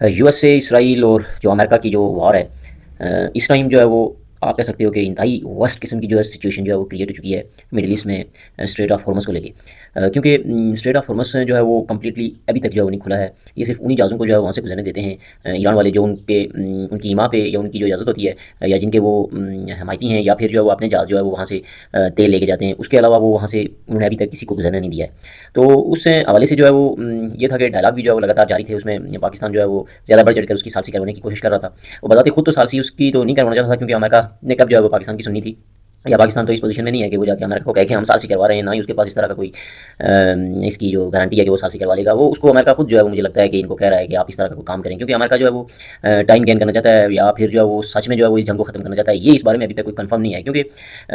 US से Israel और जो अमेरिका की जो वॉर है, इस टाइम जो है वो आप कह सकते हो कि इंतहाई वर्स्ट किस्म की जो है सिचुएशन जो है वो क्रिएट हो चुकी है मिडिल ईस्ट में, स्ट्रेट ऑफ हॉर्मस को लेके। क्योंकि स्ट्रेट ऑफ हॉर्मस जो है वो कम्प्लीटली अभी तक जो है वो नहीं खुला है। ये सिर्फ उन्हीं जहाज़ों को जो है वहाँ से गुजरने देते हैं, ईरान वाले, जो उनकी ईमा पे या उनकी जो इजाज़त होती है, या जिनके वो हमायती हैं, या फिर जो है वो अपने जहाज़ जो है वो वहाँ से तेल लेके जाते हैं। उसके अलावा वो वहाँ से उन्होंने अभी तक किसी को गुजरने नहीं दिया है। तो उस हवाले से जो है वो ये था कि डायलॉग भी जो है वो लगातार जारी थे। उसमें पाकिस्तान जो है वो ज़्यादा बढ़ चढ़कर उसकी सालसी करवाने की कोशिश कर रहा था। वो बताते खुद तो सालसी उसकी तो नहीं करवाना चाहता था, क्योंकि अमेरिका ने कब जो है वो पाकिस्तान की सुननी थी, या पाकिस्तान तो इस पोजीशन में नहीं है कि वो जाके अमेरिका को कहे कि हम सालसी करवा रहे हैं। ना ही उसके पास इस तरह का कोई इसकी जो गारंटी है कि वो सालसी करवा लेगा। वो उसको अमेरिका खुद जो है वो मुझे लगता है कि इनको कह रहा है कि आप इस तरह का कोई काम करें, क्योंकि अमेरिका जो है वो टाइम गेन करना चाहता है, या फिर जो है वो सच में जो है वो इस जंग को खत्म करना चाहता है। ये इस बारे में अभी तक कोई कंफर्म नहीं है, क्योंकि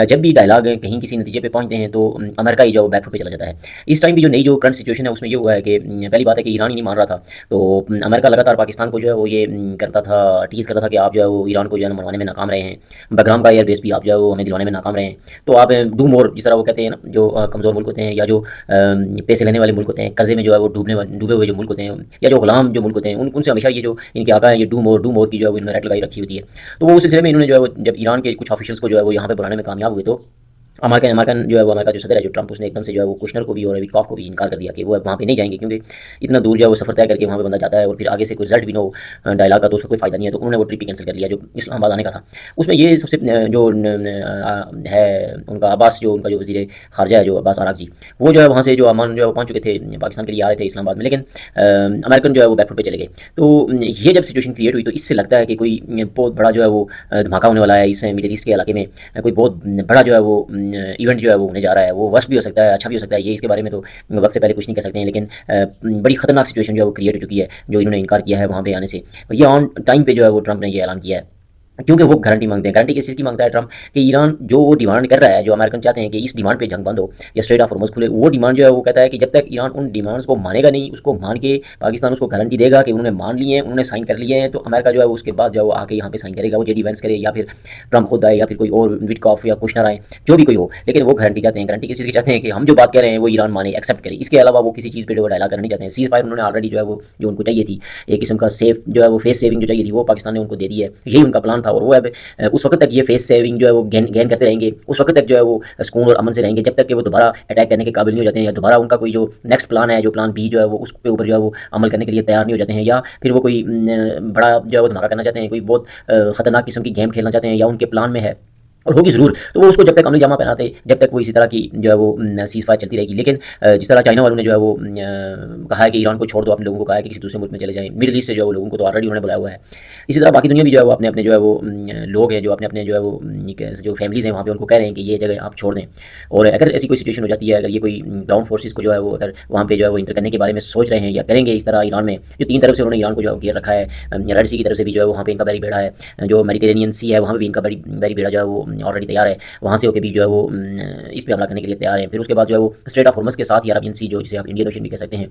जब भी डायलॉग कहीं किसी नतीजे पे पहुंचते हैं तो अमेरिका ही जो है बैकफुट पे चला जाता है। इस टाइम की जो नई जो करंट सिचुएशन है उसमें ये हुआ है कि पहली बात है कि ईरान ही नहीं मान रहा था। तो अमेरिका लगातार पाकिस्तान को जो है वो ये करता था, टीज़ करता था कि आप जो है वो ईरान को जो है मनवाने में नाकाम रहे हैं। बगराम का एयर बेस भी आप जो है वो हमें दिलवाने में नाकाम रहे हैं। तो आप डू मोर, जिस तरह वो कहते हैं ना, जो कमज़ोर मुल्क होते हैं, या जो पैसे लेने वाले मुल्क होते हैं, कर्जे में जो है वो डूबे हुए जो मुल्क होते हैं, या जो गुलाम जो मुल्क होते हैं, उनसे हमेशा ये जो इनके आका है, ये डू मोर की जो है वो इन्होंने रट लगाई रखी होती है। तो वो उस सिलसिले में इन्होंने जो है वो जब ईरान के कुछ ऑफिशियल्स को जो है वो यहाँ पे बुलाने में कामयाब हुए, तो अमेरिकन अमेरिकन जो है वो अमेरिका जो सदर है जो ट्रंप, उसने एकदम से जो है वो कुशनर को भी और विटकॉफ को भी इनकार कर दिया कि वो वहाँ पे नहीं जाएंगे, क्योंकि इतना दूर जो है वो सफ़र तय करके वहाँ पे बंदा जाता है और फिर आगे से कोई रिजल्ट भी ना हो डायलॉग का, तो उसका कोई फ़ायदा नहीं है। तो उन्होंने वो ट्रिप ही कैंसिल कर लिया जो इस्लामाबाद आने का था। उसमें ये सबसे जो है उनका अब्बास, जो उनका जो वज़ीर ख़ारजा है, जो अब्बास आराग़ची, वो जो है वहाँ से जो अमान जो है वो पहुँच चुके थे, पाकिस्तान के लिए आ रहे थे इस्लामाबाद में, लेकिन अमेरिकन जो है वो बैकफुट पे चले गए। तो ये जब सिचुएशन क्रिएट हुई, तो इससे लगता है कि कोई बहुत बड़ा जो है वो धमाका होने वाला है इस मिडिल ईस्ट के इलाके में। कोई बहुत बड़ा जो है वो इवेंट जो है वो होने जा रहा है। वो वर्स्ट भी हो सकता है, अच्छा भी हो सकता है, ये इसके बारे में तो वक्त से पहले कुछ नहीं कह सकते हैं, लेकिन बड़ी खतरनाक सिचुएशन जो है वो क्रिएट हो चुकी है, जो इन्होंने इनकार किया है वहाँ पे आने से। ये ऑन टाइम पे जो है वो ट्रंप ने ये ऐलान किया है, क्योंकि वो गारंटी मांगते हैं। गारंटी किस चीज़ की मांगता है ट्रंप? कि ईरान जो वो डिमांड कर रहा है, जो अमेरिकन चाहते हैं कि इस डिमांड पे जंग बंद हो या स्ट्रेट ऑफ हॉर्मज़ खुले, वो डिमांड जो है वो कहता है कि जब तक ईरान उन डिमांड्स को मानेगा नहीं, उसको मान के पाकिस्तान उसको गारंटी देगा कि उन्होंने मान लिए हैं, उन्होंने साइन कर लिए हैं, तो अमेरिका जो है उसके बाद जो है वो आके यहाँ पे साइन करेगा। वो जेडी वेंस करे, या फिर ट्रंप खुद आए, या फिर कोई और विटकॉफ या कुशनर आए, जो भी कोई हो, लेकिन वो गारंटी चाहते हैं। गारंटी किस चीज़ की चाहते हैं? कि हम जो बात कह रहे हैं वो ईरान माने, एक्सेप्ट करे। इसके अलावा वो किसी चीज़ पे जो डायलॉग करना नहीं चाहते हैं। सीज़ फायर उन्होंने ऑलरेडी जो है वो, जो उनको चाहिए थी, एक किस्म का सेफ जो है वो फेस सेविंग जो चाहिए थी, वो पाकिस्तान ने उनको दे दी है। यही उनका प्लान था, और वो अब उस वक्त तक ये फेस सेविंग जो है वो गेन करते रहेंगे। उस वक्त तक जो है वो सुकून और अमन से रहेंगे, जब तक कि वो दोबारा अटैक करने के काबिल नहीं हो जाते हैं, या दोबारा उनका कोई जो नेक्स्ट प्लान है, जो प्लान बी जो है वो उसके ऊपर जो है वो अमल करने के लिए तैयार नहीं हो जाते हैं, या फिर वो कोई बड़ा जो है वो धमाका करना चाहते हैं, कोई बहुत खतरनाक किस्म की गेम खेलना चाहते हैं, या उनके प्लान में है और होगी ज़रूर। तो वो उसको जब तक अमली जामा पहनाते, जब तक वो इसी तरह की जो है वो सीज़ फायर चलती रहेगी। लेकिन जिस तरह चाइना वालों ने जो है वो कहा है कि ईरान को छोड़ दो, अपने लोगों को कहा है कि किसी दूसरे मुल्क में चले जाएँ, मिडिल ईस्ट से जो है वो लोगों को तो ऑलरेडी उन्होंने बुलाया हुआ है। इसी तरह बाकी दुनिया भी जो है वो अपने अपने जो है वो लोग हैं, जो अपने अपने जो है वो जो फैमिलीज़ हैं वहाँ पे, उनको कह रहे हैं कि ये जगह आप छोड़ दें। और अगर ऐसी कोई सिचुएशन हो जाती है, अगर ये कोई ग्राउंड फोर्सेज़ को जो है वो अगर वहाँ पे जो है वो इंटर करने के बारे में सोच रहे हैं या करेंगे इस तरह ईरान में, जो तीन तरफ से उन्होंने ईरान को जो है घेर रखा है, रेड सी की तरफ से भी जो है वहाँ पे इनका बैरी बेड़ा है, जो मेडिटेरेनियन सी है वहाँ पे भी इनका बैरी बेड़ा जो है वो ऑलरेडी तैयार है। वहाँ से होकर भी जो है वो इस पे हमला करने के लिए तैयार हैं। फिर उसके बाद जो है वो स्ट्रेट ऑफ हॉर्मज़ के साथ, या अरबियन सी, जो जिसे आप इंडियन ओशन भी कह सकते हैं,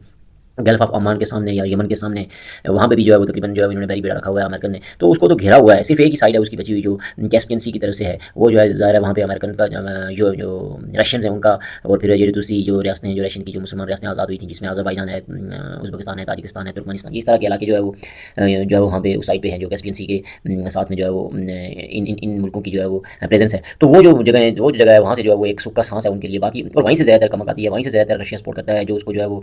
गल्फ ऑफ ओमान के सामने या यमन के सामने, वहाँ पे भी जो है वो तकरीबन जो है इन्होंने बैरी बेड़ा रखा हुआ है अमेरिकन ने। तो उसको तो घेरा हुआ है, सिर्फ एक ही साइड है उसकी बची हुई, जो कैस्पियन सी की तरफ से है, वो जो है ज़ाहिर है वहाँ पे अमेरिकन का जो जो रशियंस हैं उनका, और फिर ये दूसरी जो रियासतें हैं, जो रशियन की जो मुसलमान रियासतें आज़ाद हुई थी, जिसमें अज़रबैजान है, उज़्बेकिस्तान है, ताजिकिस्तान है, तुर्कमेनिस्तान, इस तरह के इलाके जो है वो जो है वहाँ पे उस साइड पे हैं, जो कैस्पियन सी के साथ में जो है वो इन मुल्कों की जो है वो प्रेजेंस है। तो वो जो जगह है वहाँ से जो है वो एक सुख का सांस है उनके लिए। बाकी और वहीं से ज़्यादातर कमक आती है, वहीं से ज़्यादातर रशिया सपोर्ट करता है, जो उसको जो है वो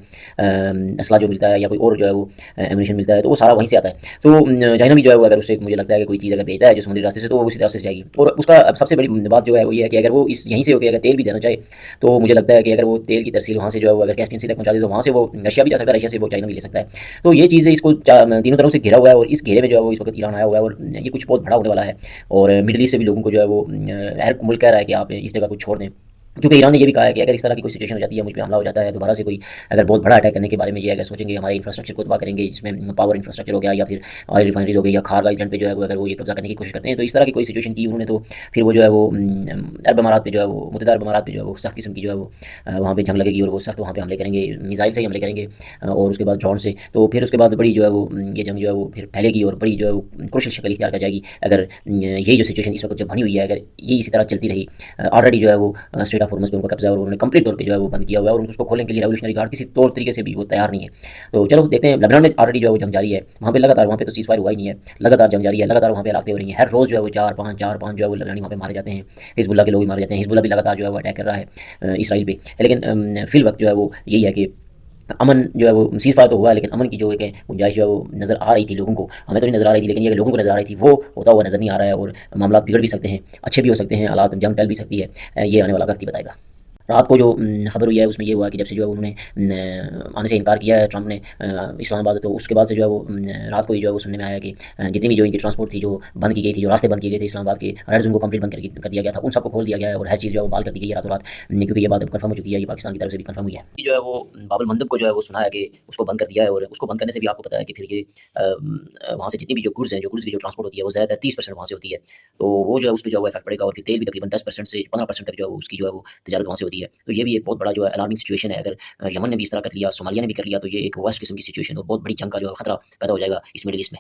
असला जो मिलता है, या कोई और जो है वो एम्यूनेशन मिलता है, तो वो सारा वहीं से आता है। तो चाइना भी जो है वो अगर उससे, मुझे लगता है कि कोई चीज़ अगर भेजता है जो समुद्री रास्ते से, तो वो उसी रास्ते से जाएगी। और उसका सबसे बड़ी बात जो है वो ये है कि अगर वो इस यहीं से होकर अगर तेल भी देना चाहे, तो मुझे लगता है कि अगर वो तेल की तरसील वहाँ से जो है वो अगर कैस्पियन सी तक पहुँचा दे, तो वहाँ से वो रशिया भी जा सकता है, रशिया से वो चाइना भी ले सकता है। तो ये चीज़ इसको तीनों तरफ से घिरा हुआ है, और इस घेरे में जो है वो इस वक्त ईरान आया हुआ है, और ये कुछ बहुत बड़ा होने वाला है। और मिडिल ईस्ट से भी लोगों को जो है वो हर मुल्क कह रहा है कि आप इस जगह को छोड़ दें, क्योंकि ईरान ने ये भी कहा है कि अगर इस तरह की कोई सिचुएशन हो जाती है, मुझ पे हमला हो जाता है दोबारा से, कोई अगर बहुत बड़ा अटैक करने के बारे में ये अगर सोचेंगे, हमारे इंफ्रास्ट्रक्चर को तबाह करेंगे, जिसमें पावर इंफ्रास्ट्रक्चर हो गया, या फिर ऑयल रिफाइनरीज हो गई, या खार आइलैंड पे जो है वो अगर वो ये कब्जा करने की कोशिश करते हैं, तो इस तरह की कोई सिचुएशन की उन्होंने, तो फिर वो जो है वो अरब अमारात पे जो है वो मुत्तहिदा अरब अमारात पे जो है वो सख्त किस्म की जो है वो वहाँ पे जंग लगेगी, और वो सख्त वहाँ पे हमले करेंगे, मिसाइल से ही हमले करेंगे, और उसके बाद ड्रोन से। तो फिर उसके बाद बड़ी जो है वो ये जंग जो है वो फिर फैलेगी, और बड़ी जो है वो क्रूशियल शक्ल इख्तियार कर जाएगी, अगर यही जो सिचुएशन इस वक्त जो बनी हुई है, अगर ये इसी तरह चलती रही। ऑलरेडी जो है वो स्ट्रेट स्ट्रेट ऑफ हॉर्मज़ पे उनका कब्ज़ा है और उन्होंने कंप्लीट तौर पे जो है वो बंद किया हुआ है और उसको खोलने के लिए रेवोल्यूशनरी गार्ड किसी तौर तरीके से भी वो तैयार नहीं है। तो चलो देखते हैं, लेबनान में ऑलरेडी जो है वो जंग जारी है, वहाँ पे लगातार, वहाँ पे तो सीज़ फायर हुआ ही नहीं है, लगातार जंग जारी है, लगातार वहाँ पे हलाकतें हो रही हैं, हर रोज़ जो है वो 4-5 जो है वो लेबनानी वहाँ पे मारे जाते हैं, हिजबुल्लाह के लोग भी मारे जाते हैं, हिजबुल्लाह भी लगातार जो है वो अटैक कर रहा है इसराइल पे। लेकिन फ़िल वक़्त जो है वो यही है कि अमन जो है वो सीज़ फायर तो हुआ है, लेकिन अमन की जो एक गुंजाइश जो है वो नज़र आ रही थी लोगों को, हमें तो नहीं नज़र आ रही थी, लेकिन ये लोगों को नज़र आ रही थी, वो होता हुआ नज़र नहीं आ रहा है और मामला बिगड़ भी सकते हैं, अच्छे भी हो सकते हैं, हालात जंग टल भी सकती है। ये आने वाला वक्त ही बताएगा। रात को जो खबर हुई है उसमें ये हुआ कि जब से जो है उन्होंने आने से इनकार किया है ट्रंप ने इस्लामाबाद, तो उसके बाद से जो है वो रात को ही जो है वो सुनने में आया कि जितनी भी जो इनकी ट्रांसपोर्ट थी जो बंद की गई थी, जो रास्ते बंद किए गए थे इस्लामाबाद के, रेड जोन को कंप्लीट बंद कर दिया गया था, उन सबको खोल दिया गया है और हर चीज़ जो है वो बहाल कर दी गई है रातों रात, क्योंकि ये बात अब कन्फर्म हो चुकी है, ये पाकिस्तान की तरफ से भी कन्फर्म हुई है। जो है वो बाबुल मंदब को जो है वो सुना है कि उसको बंद कर दिया है और उसको बंद करने से भी आपको पता है कि फिर ये वहाँ से जितनी भी जो गुड्स हैं, जो गुड्स की जो ट्रांसपोर्ट होती है वो ज़्यादा 30% वहाँ से होती है, तो वो जो है उस पर जो है वो इफेक्ट पड़ेगा और फिर तेल भी तकरीबन 10% से 15% तक जो है उसकी जो है वो तजारत वहाँ से होती है। तो ये भी एक बहुत बड़ा जो है अलार्मिंग सिचुएशन है, अगर यमन ने भी इस तरह कर लिया, सोमालिया ने भी कर लिया, तो ये एक वर्स्ट किस्म की सिचुएशन और बहुत बड़ी जंग का जो है खतरा पैदा हो जाएगा इस मिडल ईस्ट में।